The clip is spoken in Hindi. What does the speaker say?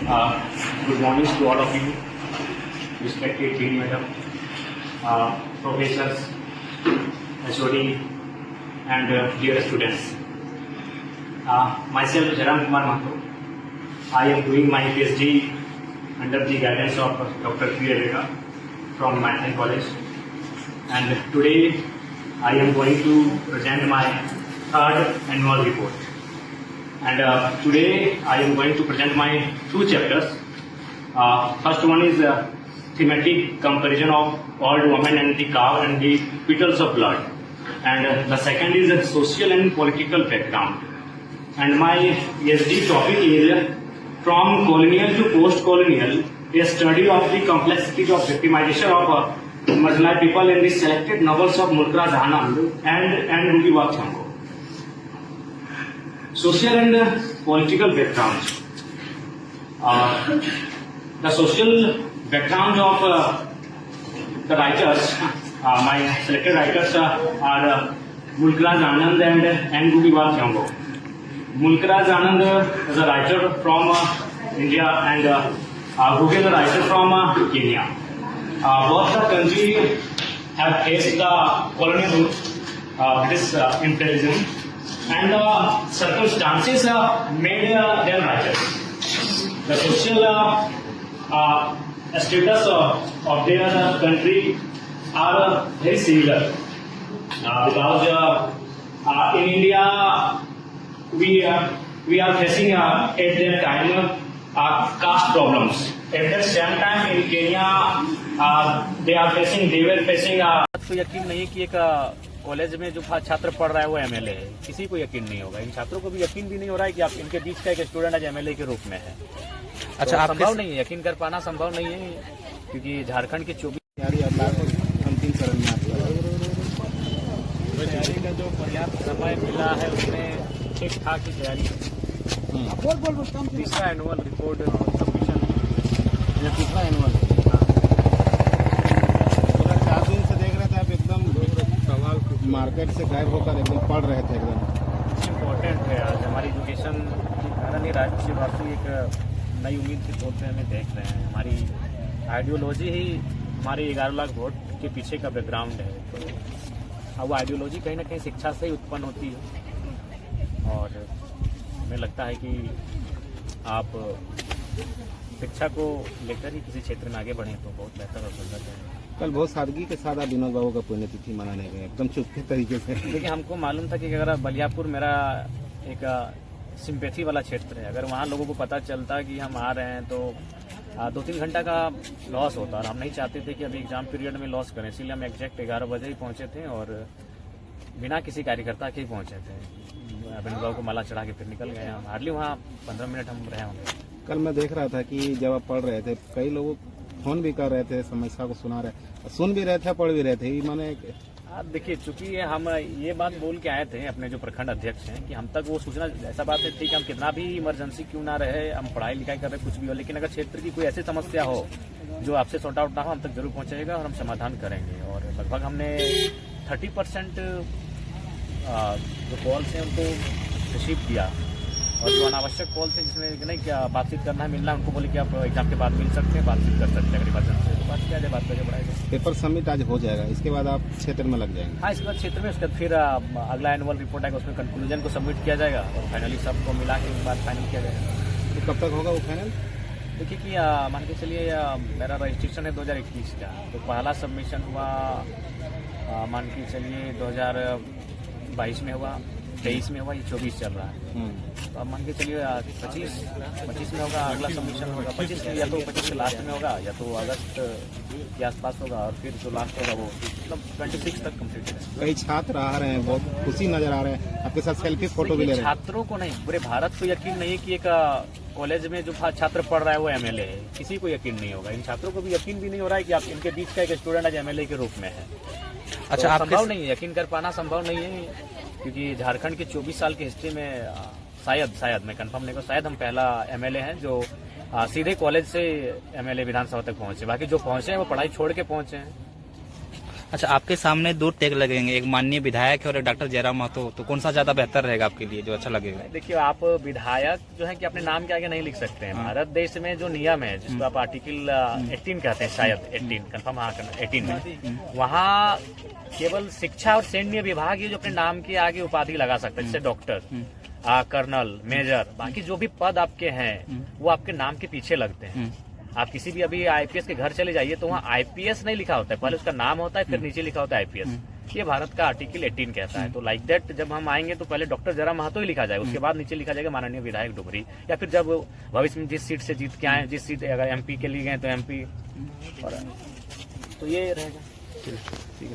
Good morning to all of you, respected dean madam, professors, HOD, and dear students. Myself, Jaram Kumar Mato. I am doing my PhD under the guidance of Dr. P. Rega from Manhattan College, and today I am going to present my third annual report. And today I am going to present my two chapters. First one is thematic comparison of old women and the cow and the petals of blood. And the second is social and political background. And my PhD topic is from colonial to post-colonial, a study of the complexities of victimization of marginalized people in the selected novels of Mulkraz Anand and Ruby Wakchango. Social and political background. The social background of the writers, my selected writers are Mulkraz Anand and Ruby Wakchango. Mulkraz Anand is a writer from India and Ruby is a writer from Kenya. Both the countries have faced the colonial British imperialism, and the circumstances made their writers. The social status of their country are very similar because in India we are facing at that time caste problems. At the same time in Kenya they were facing आपको यकीन नहीं कि एक कॉलेज में जो छात्र पढ़ रहा है वो एमएलए है, किसी को यकीन नहीं होगा। इन छात्रों को भी यकीन भी नहीं हो रहा है कि आप इनके बीच का एक स्टूडेंट आज एमएलए के रूप में है। अच्छा, तो संभव नहीं है, यकीन कर पाना संभव नहीं है, क्योंकि झारखंड के 24 अंतिम चरण में तैयारी का जो पर्याप्त समय मिला है उसमें ठीक ठाक ही तैयारी। तीसरा एनुअल रिपोर्ट सबमिशन, तीसरा एनुअल 4 दिन से देख रहे थे आप, एकदम सवाल मार्केट से गायब होकर एकदम पढ़ रहे थे। एकदम इम्पोर्टेंट है आज हमारी एजुकेशन के कारण ही राज्यवासी एक नई उम्मीद के तौर पे हमें देख रहे हैं। हमारी आइडियोलॉजी ही हमारे 11 लाख वोट के पीछे का बैकग्राउंड है। तो अब वो आइडियोलॉजी कहीं ना कहीं शिक्षा से ही उत्पन्न होती है, और हमें लगता है कि आप शिक्षा को लेकर ही किसी क्षेत्र में आगे बढ़ें तो बहुत बेहतर और सुंदर है। कल बहुत सादगी के साथ विनोद बाबू का पुण्यतिथि मनाने गए, एकदम चुपके तरीके से। देखिए, हमको मालूम था कि अगर बलियापुर मेरा एक सिंपैथी वाला क्षेत्र है, अगर वहाँ लोगों को पता चलता कि हम आ रहे हैं तो 2-3 घंटा का लॉस होता, और हम नहीं चाहते थे कि अभी एग्जाम पीरियड में लॉस करें। इसलिए हम एग्जैक्ट 11 बजे ही पहुंचे थे और बिना किसी कार्यकर्ता के ही पहुंचे थे। विनोद बाबू को माला चढ़ा के फिर निकल गए। हम हार्डली वहाँ 15 मिनट हम रहे होंगे। कल मैं देख रहा था कि जब आप पढ़ रहे थे, कई लोग फोन भी कर रहे थे, समस्या को सुन भी रहे थे, पढ़ भी रहे थे। माने देखिए, चूंकि हम ये बात बोल के आए थे अपने जो प्रखंड अध्यक्ष हैं कि हम तक वो सूचना, ऐसा बात है थी कि हम कितना भी इमरजेंसी क्यों ना रहे, हम पढ़ाई लिखाई कर रहे कुछ भी हो, लेकिन अगर क्षेत्र की कोई ऐसी समस्या हो जो आपसे सॉर्ट आउट ना हो, हम तक जरूर पहुंचेगा और हम समाधान करेंगे। और लगभग हमने 30% जो कॉल्स हैं उनको रिसीव किया, और जो अनावश्यक कॉल थे जिसमें नहीं क्या बातचीत करना है, मिलना है, उनको बोले कि आप एग्जाम के बाद मिल सकते हैं, बातचीत कर सकते हैं। अगर इमरजेंसी तो बात किया जाए, बात करके बढ़ाएगा। पेपर सबमिट आज हो जाएगा, इसके बाद आप क्षेत्र में लग जाएंगे। हाँ, इसके बाद क्षेत्र में, उसके बाद फिर अगला एनुअल रिपोर्ट आएगा, उसमें कंक्लूजन को सबमिट किया जाएगा और फाइनली सबको मिला के एक बार फाइनल किया जाएगा। तो कब तक होगा वो फाइनल? देखिए कि मान के चलिए मेरा रजिस्ट्रेशन है 2021 का, तो पहला सबमिशन हुआ मान के चलिए 2022 में हुआ, 23 में हुआ, ये 24 चल रहा है। तो अब मान के चलिए 25 में होगा अगला सबमिशन होगा। 25 में या तो 25 के लास्ट में होगा या तो अगस्त के आसपास होगा, और फिर जो लास्ट होगा वो मतलब 26 तक कम्प्लीट है। कई छात्र आ रहे हैं, बहुत खुशी नजर आ रहे हैं, आपके साथ सेल्फी फोटो भी ले रहे हैं। छात्रों को नहीं, पूरे भारत को यकीन नहीं है कि एक कॉलेज में जो छात्र पढ़ रहा है वो एमएलए है, किसी को यकीन नहीं होगा। इन छात्रों को भी यकीन भी नहीं हो रहा है कि आप इनके बीच का एक स्टूडेंट आज एमएलए के रूप में है। अच्छा, तो संभव नहीं है, यकीन कर पाना संभव नहीं है, क्योंकि झारखंड की 24 साल की हिस्ट्री में शायद मैं कंफर्म नहीं हूँ, शायद हम पहला एमएलए हैं जो सीधे कॉलेज से एमएलए विधानसभा तक पहुंचे। बाकी जो पहुंचे हैं वो पढ़ाई छोड़ के पहुंचे हैं। अच्छा, आपके सामने 2 टैग लगेंगे, एक माननीय विधायक है और एक डॉक्टर जयराम महतो, तो कौन सा ज्यादा बेहतर रहेगा आपके लिए, जो अच्छा लगेगा? देखिए, आप विधायक जो है कि अपने नाम के आगे नहीं लिख सकते हैं। भारत देश में जो नियम है, जिसको आप आर्टिकल 18 कहते हैं, शायद 18 कंफर्म, 18 में, वहाँ केवल शिक्षा और सैन्य विभाग ये जो अपने नाम के आगे उपाधि लगा सकता है, जैसे डॉक्टर, कर्नल, मेजर, बाकी जो भी पद आपके हैं वो आपके नाम के पीछे लगते हैं। आप किसी भी अभी आईपीएस के घर चले जाइए तो वहाँ आईपीएस नहीं लिखा होता है, पहले उसका नाम होता है, फिर नीचे लिखा होता है आईपीएस। ये भारत का आर्टिकल 18 कहता है। तो लाइक दैट जब हम आएंगे तो पहले डॉक्टर जयराम महतो ही लिखा जाए, उसके बाद नीचे लिखा जाएगा माननीय विधायक डुमरी, या फिर जब भविष्य में जिस सीट से जीत के आए, जिस सीट अगर एमपी के लिए गए तो एमपी, और तो ये रहेगा। ठीक है।